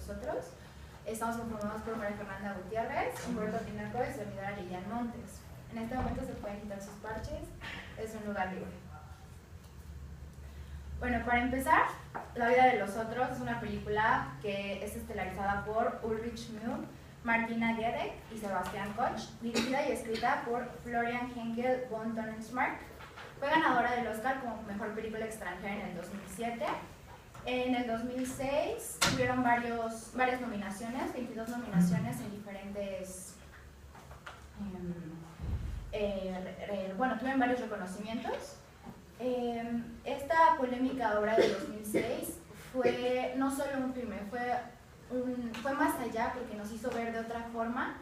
los otros. Estamos conformados por María Fernanda Gutiérrez, Humberto Tinaco y servidora Lilian Montes. En este momento se pueden quitar sus parches, es un lugar libre. Bueno, para empezar, La vida de los otros es una película que es estelarizada por Ulrich Mühe, Martina Gedeck y Sebastian Koch, dirigida y escrita por Florian Henkel von Tönnesmark. Fue ganadora del Oscar como Mejor Película Extranjera en el 2007. En el 2006 tuvieron varias nominaciones, 22 nominaciones en diferentes... bueno, tuvieron varios reconocimientos. Esta polémica obra de 2006 fue no solo un filme, fue más allá porque nos hizo ver de otra forma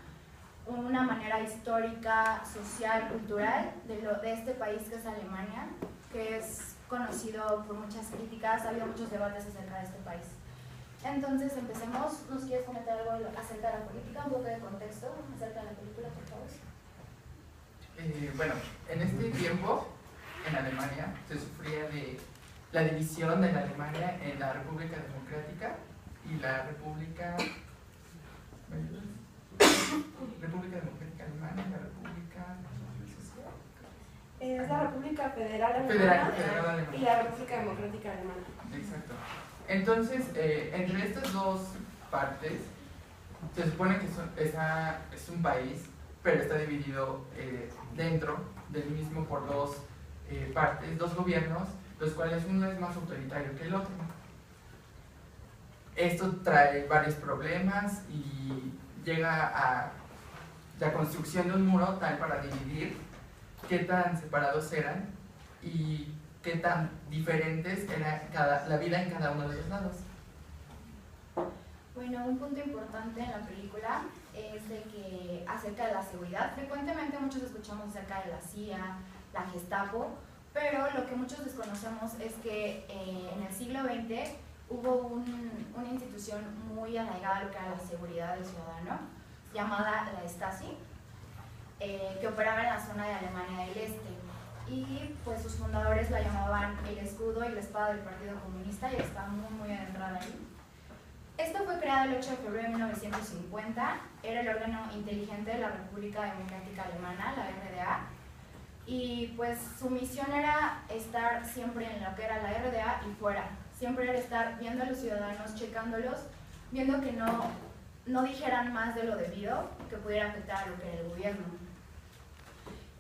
una manera histórica, social, cultural de este país que es Alemania, que es conocido por muchas críticas, ha habido muchos debates acerca de este país. Entonces empecemos. ¿Nos quieres comentar algo acerca de la política, un poco de contexto acerca de la película, por favor? Bueno, en este tiempo en Alemania se sufría de la división de la Alemania en la República Democrática y la República Democrática Alemana y la República es la República Federal Alemana y la República Democrática Alemana. Exacto. Entonces, entre estas dos partes se supone que es un país, pero está dividido dentro del mismo por dos partes, dos gobiernos, los cuales uno es más autoritario que el otro. Esto trae varios problemas y llega a la construcción de un muro tal para dividir qué tan separados eran y qué tan diferentes era la vida en cada uno de los lados. Bueno, un punto importante en la película es de que acerca de la seguridad. Frecuentemente muchos escuchamos acerca de la CIA, la Gestapo, pero lo que muchos desconocemos es que en el siglo XX hubo una institución muy arraigada a lo que era la seguridad del ciudadano, llamada la Stasi, que operaba en la zona de Alemania del Este. Y pues sus fundadores la llamaban el escudo y la espada del Partido Comunista y está muy adentrada ahí. Esto fue creado el 8 de febrero de 1950, era el órgano inteligente de la República Democrática Alemana, la RDA, y pues su misión era estar siempre en lo que era la RDA y fuera, siempre era estar viendo a los ciudadanos, checándolos, viendo que no dijeran más de lo debido, que pudiera afectar a lo que era el gobierno.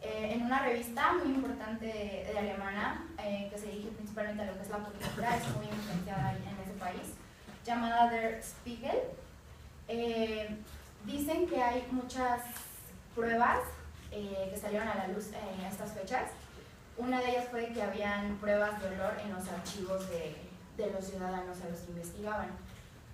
En una revista muy importante de alemana, que se dirige principalmente a lo que es la política, es muy influenciada en ese país, llamada Der Spiegel, dicen que hay muchas pruebas que salieron a la luz en estas fechas. Una de ellas fue que habían pruebas de olor en los archivos de los ciudadanos a los que investigaban.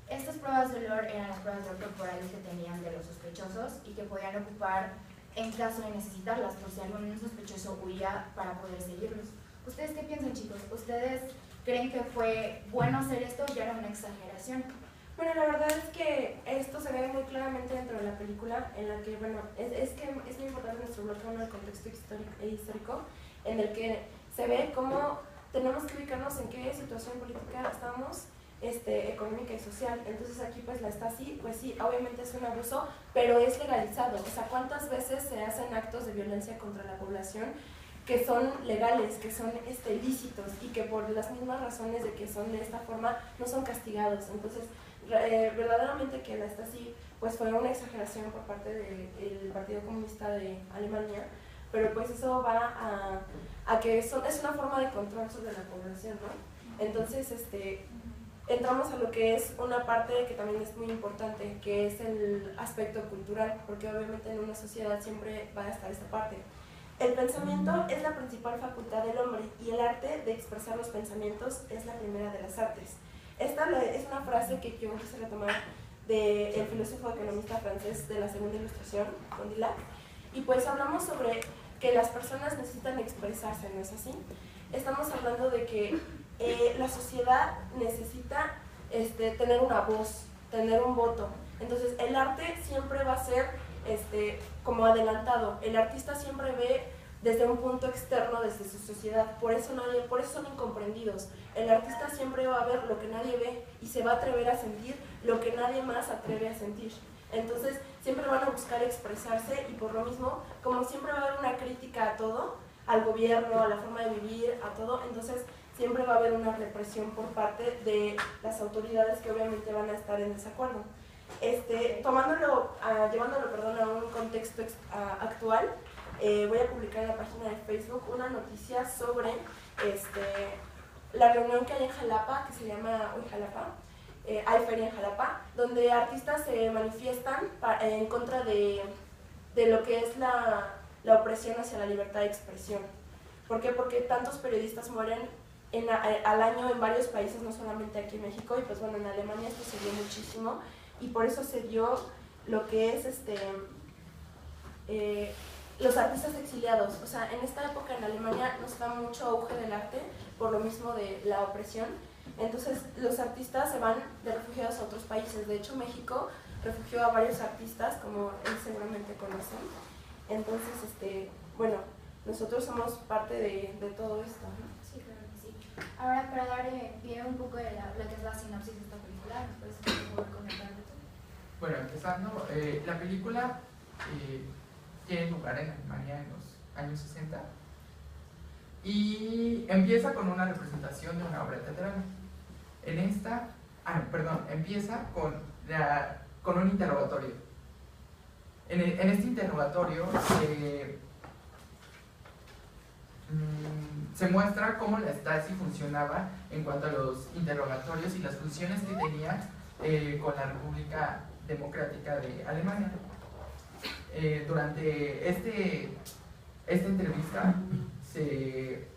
Estas pruebas de olor eran las pruebas de olor corporales que tenían de los sospechosos y que podían ocupar en caso de necesitarlas, por si algún sospechoso huía para poder seguirlos. ¿Ustedes qué piensan, chicos? ¿Ustedes creen que fue bueno hacer esto o ya era una exageración? Bueno, la verdad es que esto se ve muy claramente dentro de la película, en la que, bueno, es que es muy importante nuestro bloque, uno, el contexto histórico, en el que se ve cómo tenemos que ubicarnos en qué situación política estamos, económica y social. Entonces aquí pues la Stasi, pues sí, obviamente es un abuso, pero es legalizado. O sea, ¿cuántas veces se hacen actos de violencia contra la población que son legales, que son lícitos y que por las mismas razones de que son de esta forma no son castigados? Entonces, verdaderamente que la Stasi pues fue una exageración por parte del Partido Comunista de Alemania, pero pues eso va a que es una forma de control sobre la población, ¿no? Entonces, entramos a lo que es una parte que también es muy importante, que es el aspecto cultural, porque obviamente en una sociedad siempre va a estar esta parte. El pensamiento es la principal facultad del hombre y el arte de expresar los pensamientos es la primera de las artes. Esta es una frase que yo quise retomar del filósofo economista francés de la Segunda Ilustración, Condillac, y pues hablamos sobre que las personas necesitan expresarse, ¿no es así? Estamos hablando de que la sociedad necesita tener una voz, tener un voto. Entonces el arte siempre va a ser como adelantado. El artista siempre ve desde un punto externo, desde su sociedad. Por eso son incomprendidos. El artista siempre va a ver lo que nadie ve y se va a atrever a sentir lo que nadie más atreve a sentir. Entonces siempre van a buscar expresarse y por lo mismo, como siempre va a haber una crítica a todo, al gobierno, a la forma de vivir, a todo, entonces siempre va a haber una represión por parte de las autoridades que obviamente van a estar en desacuerdo. Llevándolo a un contexto actual, voy a publicar en la página de Facebook una noticia sobre la reunión que hay en Jalapa, que se llama Hoy Jalapa, hay feria en Jalapa, donde artistas se manifiestan en contra de lo que es la opresión hacia la libertad de expresión. ¿Por qué? Porque tantos periodistas mueren al año en varios países, no solamente aquí en México, y pues bueno, en Alemania esto se dio muchísimo, y por eso se dio lo que es los artistas exiliados. O sea, en esta época en Alemania no se da mucho auge del arte por lo mismo de la opresión. Entonces los artistas se van de refugiados a otros países. De hecho, México refugió a varios artistas, como él seguramente conocen. Entonces, bueno, nosotros somos parte de todo esto, ¿no? Sí, claro que sí. Ahora, para dar pie un poco de lo que es la sinopsis de esta película, ¿puedes comentar tú? Bueno, empezando, la película tiene lugar en Alemania en los años 60 y empieza con una representación de una obra teatral. Empieza con un interrogatorio. En este interrogatorio se muestra cómo la Stasi funcionaba en cuanto a los interrogatorios y las funciones que tenía con la República Democrática de Alemania. Durante esta entrevista se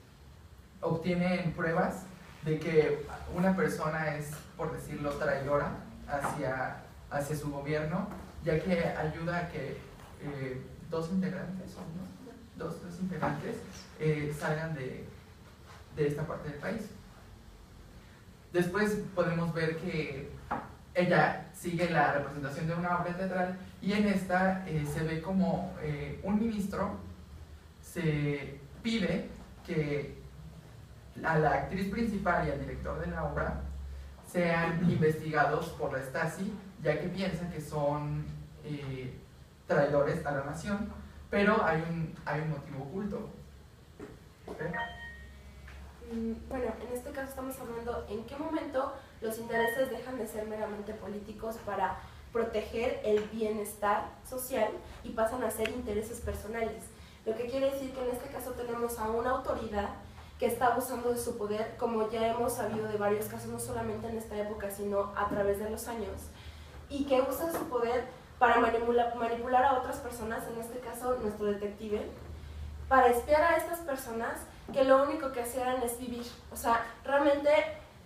obtienen pruebas de que una persona es, por decirlo, traidora hacia su gobierno, ya que ayuda a que dos integrantes salgan de esta parte del país. Después podemos ver que ella sigue la representación de una obra teatral y en esta se ve como un ministro se pide que a la actriz principal y al director de la obra sean investigados por la Stasi, ya que piensan que son traidores a la nación, pero hay un motivo oculto. ¿Okay? Bueno, en este caso estamos hablando en qué momento los intereses dejan de ser meramente políticos para proteger el bienestar social y pasan a ser intereses personales. Lo que quiere decir que en este caso tenemos a una autoridad que está abusando de su poder, como ya hemos sabido de varios casos, no solamente en esta época, sino a través de los años, y que usa su poder para manipular a otras personas, en este caso nuestro detective, para espiar a estas personas que lo único que hacían es vivir. O sea, realmente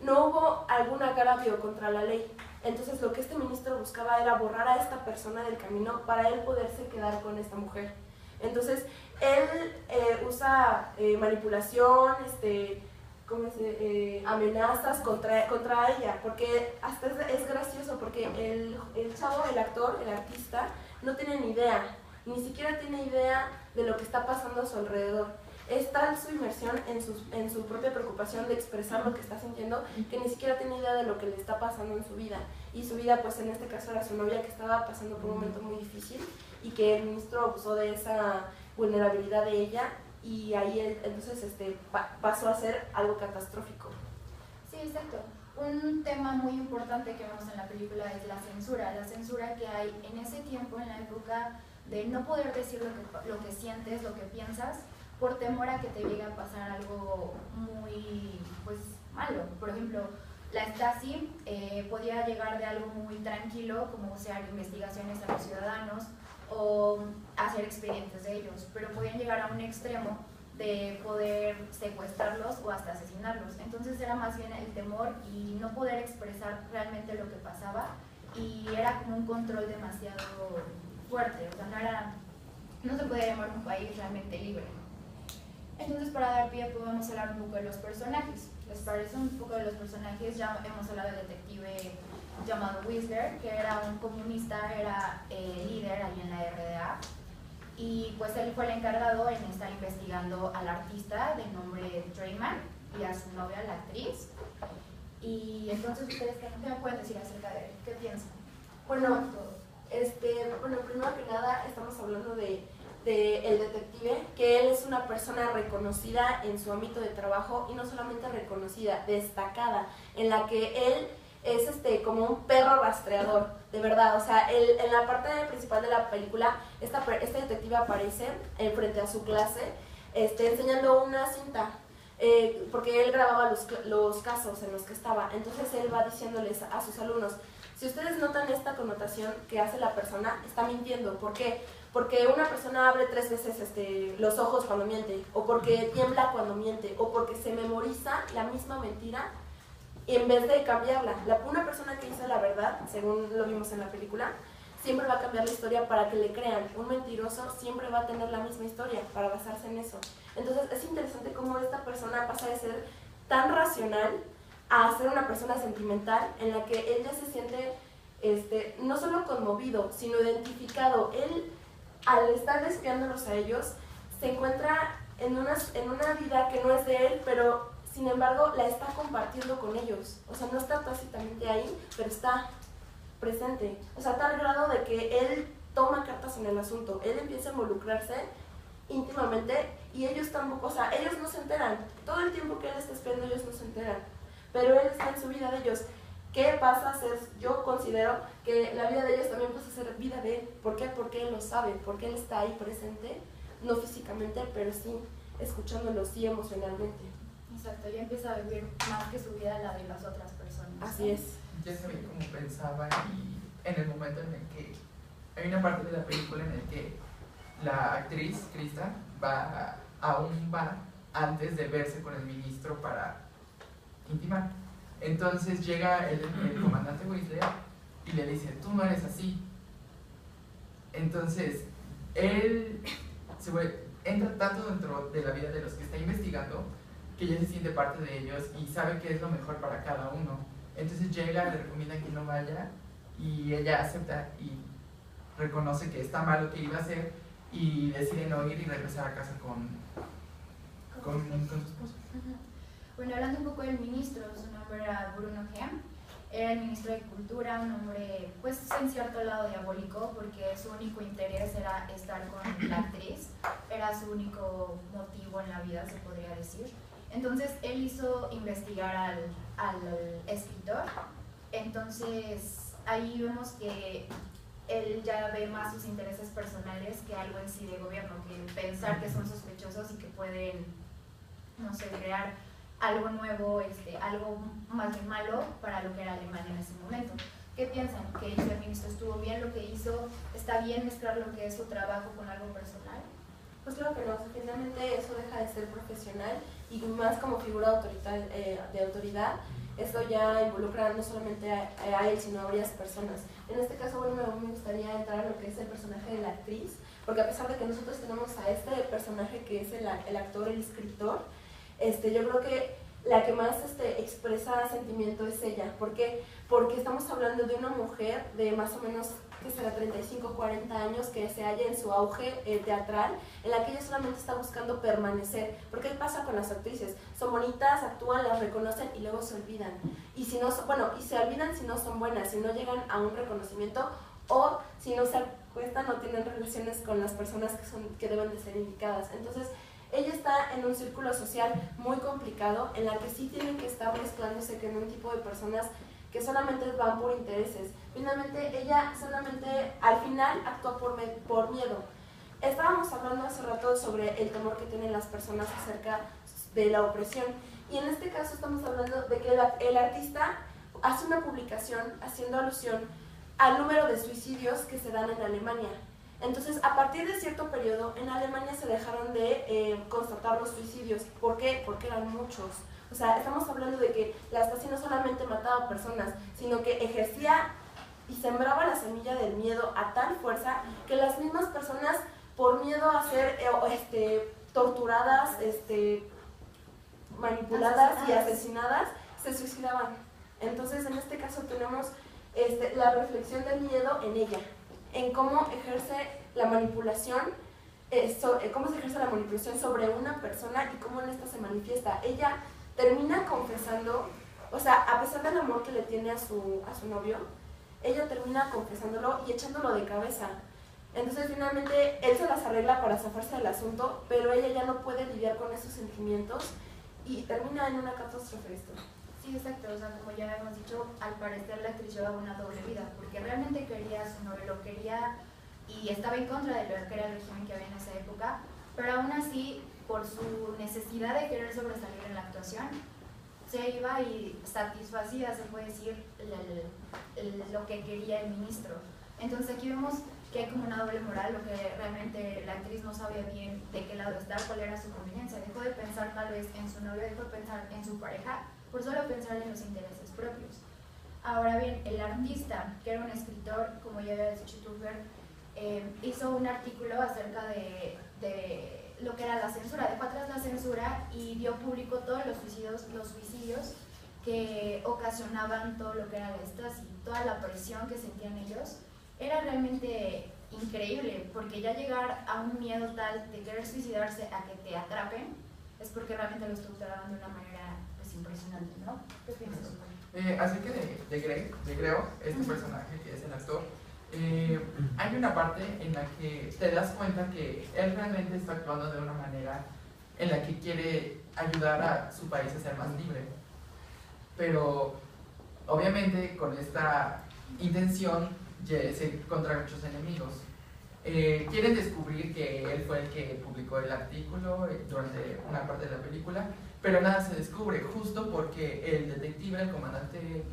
no hubo algún agravio contra la ley. Entonces lo que este ministro buscaba era borrar a esta persona del camino para él poderse quedar con esta mujer. Entonces él usa manipulación, amenazas contra ella, porque hasta es gracioso, porque el chavo, el actor, el artista, no tiene ni idea, ni siquiera tiene idea de lo que está pasando a su alrededor. Es tal su inmersión en su propia preocupación de expresar lo que está sintiendo, que ni siquiera tiene idea de lo que le está pasando en su vida. Y su vida, pues en este caso era su novia, que estaba pasando por un momento muy difícil y que el ministro abusó de esa vulnerabilidad de ella, y ahí entonces pasó a ser algo catastrófico. Sí, exacto. Un tema muy importante que vemos en la película es la censura que hay en ese tiempo, en la época de no poder decir lo que sientes, lo que piensas, por temor a que te llegue a pasar algo muy malo. Por ejemplo, la Stasi podía llegar de algo muy tranquilo, como hacer investigaciones a los ciudadanos o hacer expedientes de ellos, pero podían llegar a un extremo de poder secuestrarlos o hasta asesinarlos. Entonces era más bien el temor y no poder expresar realmente lo que pasaba, y era como un control demasiado fuerte. O sea, no se podía llamar un país realmente libre. Entonces, para dar pie, podemos hablar un poco de los personajes. ¿Les parece un poco de los personajes? Ya hemos hablado del detective llamado Whistler, que era un comunista, era líder ahí en la RDA. y pues él fue el encargado en estar investigando al artista de nombre Drayman y a su novia, la actriz. Y entonces ustedes, ¿qué me pueden decir acerca de él? ¿Qué piensan? Bueno, primero que nada estamos hablando de el detective, que él es una persona reconocida en su ámbito de trabajo, y no solamente reconocida, destacada, en la que él es como un perro rastreador, de verdad. O sea, en la parte principal de la película, este detective aparece frente a su clase, enseñando una cinta, porque él grababa los casos en los que estaba. Entonces él va diciéndoles a sus alumnos: si ustedes notan esta connotación que hace la persona, está mintiendo. ¿Por qué? Porque una persona abre 3 veces los ojos cuando miente, o porque tiembla cuando miente, o porque se memoriza la misma mentira en vez de cambiarla. Una persona que dice la verdad, según lo vimos en la película, siempre va a cambiar la historia para que le crean. Un mentiroso siempre va a tener la misma historia para basarse en eso. Entonces es interesante cómo esta persona pasa de ser tan racional a ser una persona sentimental, en la que él ya se siente no solo conmovido, sino identificado. Él, al estar espiándolos a ellos, se encuentra en una vida que no es de él, pero sin embargo la está compartiendo con ellos. O sea, no está tácitamente ahí, pero está presente. O sea, a tal grado de que él toma cartas en el asunto, él empieza a involucrarse íntimamente, y ellos tampoco, o sea, ellos no se enteran. Todo el tiempo que él está espiando, ellos no se enteran, pero él está en su vida de ellos. ¿Qué pasa? Yo considero que la vida de ellos también pasa a ser vida de él. ¿Por qué? Porque él lo sabe, porque él está ahí presente, no físicamente, pero sí escuchándolo, sí emocionalmente. Exacto, ya empieza a vivir más que su vida la de las otras personas. Así es. Ya sabía cómo pensaba, y en el momento en el que hay una parte de la película en el que la actriz, Krista, va a un bar antes de verse con el ministro para intimar. Entonces llega el comandante Weasley y le dice: tú no eres así. Entonces él entra tanto dentro de la vida de los que está investigando que ya se siente parte de ellos y sabe qué es lo mejor para cada uno. Entonces llega, le recomienda que no vaya, y ella acepta y reconoce que está mal lo que iba a hacer, y decide no ir y regresar a casa con su esposo. Bueno, hablando un poco del ministro, su nombre era Bruno Hem, era el ministro de Cultura, un hombre pues en cierto lado diabólico, porque su único interés era estar con la actriz, era su único motivo en la vida, se podría decir. Entonces él hizo investigar al escritor. Entonces ahí vemos que él ya ve más sus intereses personales que algo en sí de gobierno, que pensar que son sospechosos y que pueden, no sé, crear algo nuevo, algo más bien malo para lo que era Alemania en ese momento. ¿Qué piensan? ¿Que hizo el ministro? ¿Estuvo bien lo que hizo? ¿Está bien mezclar lo que es su trabajo con algo personal? Pues claro que no, finalmente eso deja de ser profesional, y más como figura de autoridad, esto ya involucra no solamente a él, sino a varias personas. En este caso, bueno, me gustaría entrar a lo que es el personaje de la actriz, porque a pesar de que nosotros tenemos a este personaje que es el actor, el escritor, yo creo que la que más expresa sentimiento es ella. ¿Por qué? Porque estamos hablando de una mujer de más o menos, que será 35, 40 años, que se halla en su auge teatral, en la que ella solamente está buscando permanecer. Porque ¿qué pasa con las actrices? Son bonitas, actúan, las reconocen y luego se olvidan. Y si no, y se olvidan si no son buenas, si no llegan a un reconocimiento, o si no se acuestan o tienen relaciones con las personas que deben de ser indicadas. Entonces, ella está en un círculo social muy complicado, en la que sí tienen que estar mezclándose con un tipo de personas que solamente van por intereses. Finalmente, ella solamente al final actúa por miedo. Estábamos hablando hace rato sobre el temor que tienen las personas acerca de la opresión, y en este caso estamos hablando de que el artista hace una publicación haciendo alusión al número de suicidios que se dan en Alemania. Entonces, a partir de cierto periodo, en Alemania se dejaron de constatar los suicidios. ¿Por qué? Porque eran muchos. O sea, estamos hablando de que la Stasi no solamente mataba personas, sino que ejercía y sembraba la semilla del miedo a tal fuerza que las mismas personas, por miedo a ser torturadas, manipuladas y asesinadas, se suicidaban. Entonces, en este caso tenemos la reflexión del miedo en ella, en cómo ejerce la manipulación cómo se ejerce la manipulación sobre una persona y cómo en esta se manifiesta. Ella termina confesando, o sea, a pesar del amor que le tiene a su novio, ella termina confesándolo y echándolo de cabeza. Entonces finalmente él se las arregla para zafarse del asunto, pero ella ya no puede lidiar con esos sentimientos y termina en una catástrofe esto. Sí, exacto, o sea, como ya hemos dicho, al parecer la actriz llevaba una doble vida, porque realmente quería a su novio, lo quería y estaba en contra de lo que era el régimen que había en esa época, pero aún así, por su necesidad de querer sobresalir en la actuación, se iba y satisfacía, se puede decir, lo que quería el ministro. Entonces aquí vemos que hay como una doble moral, lo que realmente la actriz no sabía bien de qué lado estar, cuál era su conveniencia. Dejó de pensar tal vez en su novio, dejó de pensar en su pareja, por solo pensar en los intereses propios. Ahora bien, el artista, que era un escritor, como ya había dicho Tuffer, hizo un artículo acerca de lo que era la censura, dejó atrás la censura y dio público todos los suicidios que ocasionaban todo lo que era la Stasi, toda la presión que sentían ellos. Era realmente increíble, porque ya llegar a un miedo tal de querer suicidarse a que te atrapen, es porque realmente los torturaban de una manera pues impresionante, ¿no? ¿Qué piensas? Así que de Greo, este personaje que es el actor, hay una parte en la que te das cuenta que él realmente está actuando de una manera en la que quiere ayudar a su país a ser más libre, pero obviamente con esta intención se encuentra muchos enemigos. Quieren descubrir que él fue el que publicó el artículo durante una parte de la película, pero nada se descubre, justo porque el detective, el comandante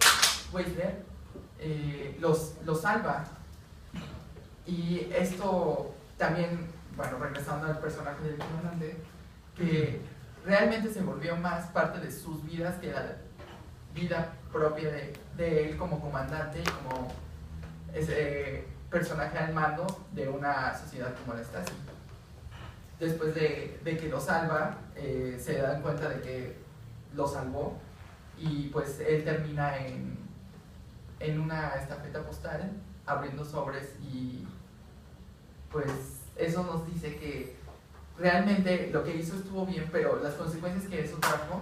Weisler, los salva. Y esto también, bueno, regresando al personaje del comandante, que realmente se volvió más parte de sus vidas que la vida propia de él como comandante y como ese personaje al mando de una sociedad como la Stasi. Después de que lo salva, se dan cuenta de que lo salvó y pues él termina en una estafeta postal abriendo sobres y pues eso nos dice que realmente lo que hizo estuvo bien, pero las consecuencias que eso trajo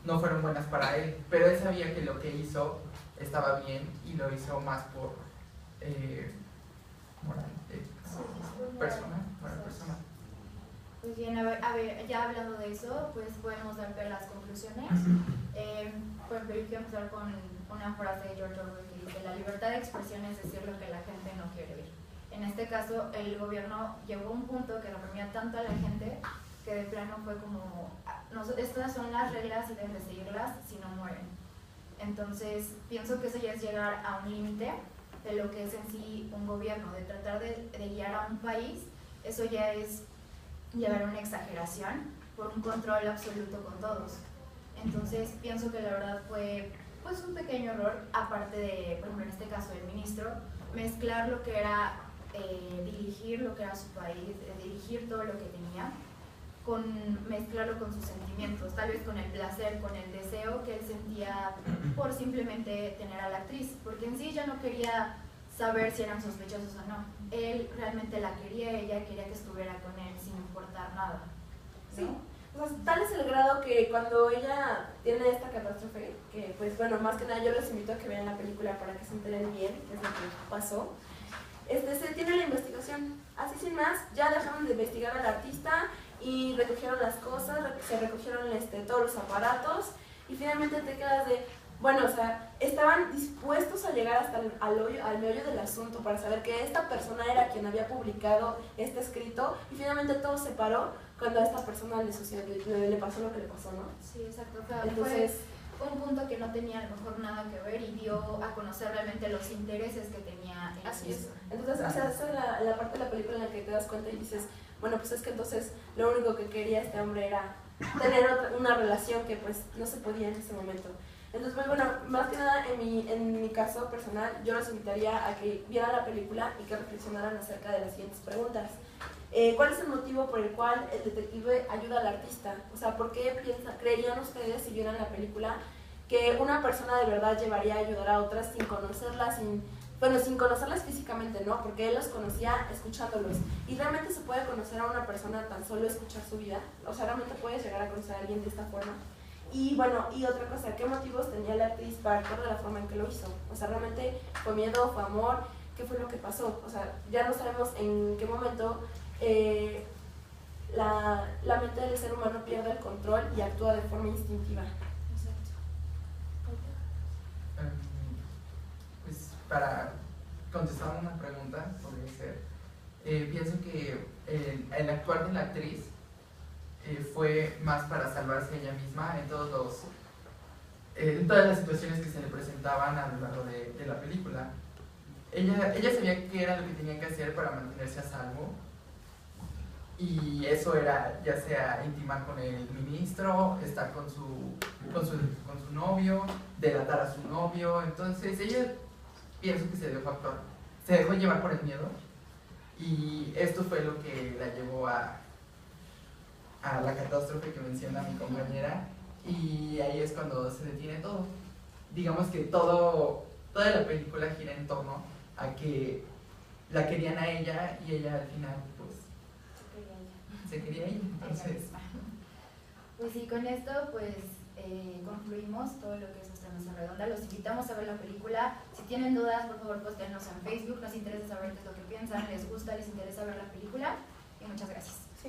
no fueron buenas para él, pero él sabía que lo que hizo estaba bien y lo hizo más por moral, personal. Pues bien, a ver, ya hablando de eso, pues podemos dar pie a las conclusiones. Por ejemplo, yo quiero empezar con una frase de George Orwell que dice: la libertad de expresión es decir lo que la gente no quiere oír. En este caso, el gobierno llegó a un punto que reprimía tanto a la gente que de plano fue como, estas son las reglas y deben de seguirlas, si no mueren. Entonces, pienso que eso ya es llegar a un límite de lo que es en sí un gobierno, de tratar de guiar a un país. Eso ya es llevar a una exageración por un control absoluto con todos. Entonces, pienso que la verdad fue pues un pequeño error, aparte de, por ejemplo, en este caso del ministro, mezclar lo que era dirigir lo que era su país, dirigir todo lo que tenía, mezclarlo con sus sentimientos, tal vez con el placer, con el deseo que él sentía por simplemente tener a la actriz, porque en sí ya no quería saber si eran sospechosos o no. Él realmente la quería, ella quería que estuviera con él sin importar nada, ¿no? Sí. O sea, tal es el grado que cuando ella tiene esta catástrofe, que pues bueno, más que nada yo les invito a que vean la película para que se enteren bien qué es lo que pasó. Se tiene la investigación, así sin más, ya dejaron de investigar al artista y recogieron las cosas, se recogieron todos los aparatos y finalmente te quedas de, bueno, o sea, estaban dispuestos a llegar hasta al meollo del asunto para saber que esta persona era quien había publicado este escrito y finalmente todo se paró cuando a esta persona le pasó lo que le pasó, ¿no? Sí, exacto. O sea, entonces fue un punto que no tenía a lo mejor nada que ver y dio a conocer realmente los intereses que tenía el así mismo. es. Entonces, o sea, esa es la parte de la película en la que te das cuenta y dices, bueno, pues es que entonces lo único que quería este hombre era tener una relación que pues no se podía en ese momento. Entonces, pues bueno, más que nada en mi caso personal, yo los invitaría a que vieran la película y que reflexionaran acerca de las siguientes preguntas. ¿Cuál es el motivo por el cual el detective ayuda al artista? O sea, ¿por qué creerían ustedes, si vieran la película, que una persona de verdad llevaría a ayudar a otras sin conocerla, sin bueno, sin conocerlas físicamente, ¿no? Porque él los conocía escuchándolos. Y realmente se puede conocer a una persona tan solo escuchar su vida. O sea, realmente puedes llegar a conocer a alguien de esta forma. Y bueno, y otra cosa, ¿qué motivos tenía la actriz para actuar de la forma en que lo hizo? O sea, realmente fue miedo, fue amor, ¿qué fue lo que pasó? O sea, ya no sabemos en qué momento la mente del ser humano pierde el control y actúa de forma instintiva. Pues para contestar una pregunta, podría ser, pienso que el actuar de la actriz fue más para salvarse ella misma en todas las situaciones que se le presentaban a lo largo de la película. Ella sabía qué era lo que tenía que hacer para mantenerse a salvo, y eso era ya sea intimar con el ministro, estar con su novio, delatar a su novio. Entonces ella, pienso que se dejó llevar por el miedo, y esto fue lo que la llevó a la catástrofe que menciona mi compañera, y ahí es cuando se detiene todo. Digamos que toda la película gira en torno a que la querían a ella, y ella al final pues se quería ella. Entonces, pues sí, con esto pues concluimos todo lo que es nuestra mesa redonda. Los invitamos a ver la película. Si tienen dudas, por favor, póstenos en Facebook. Nos interesa saber qué es lo que piensan, les gusta, les interesa ver la película. Y muchas gracias. Sí.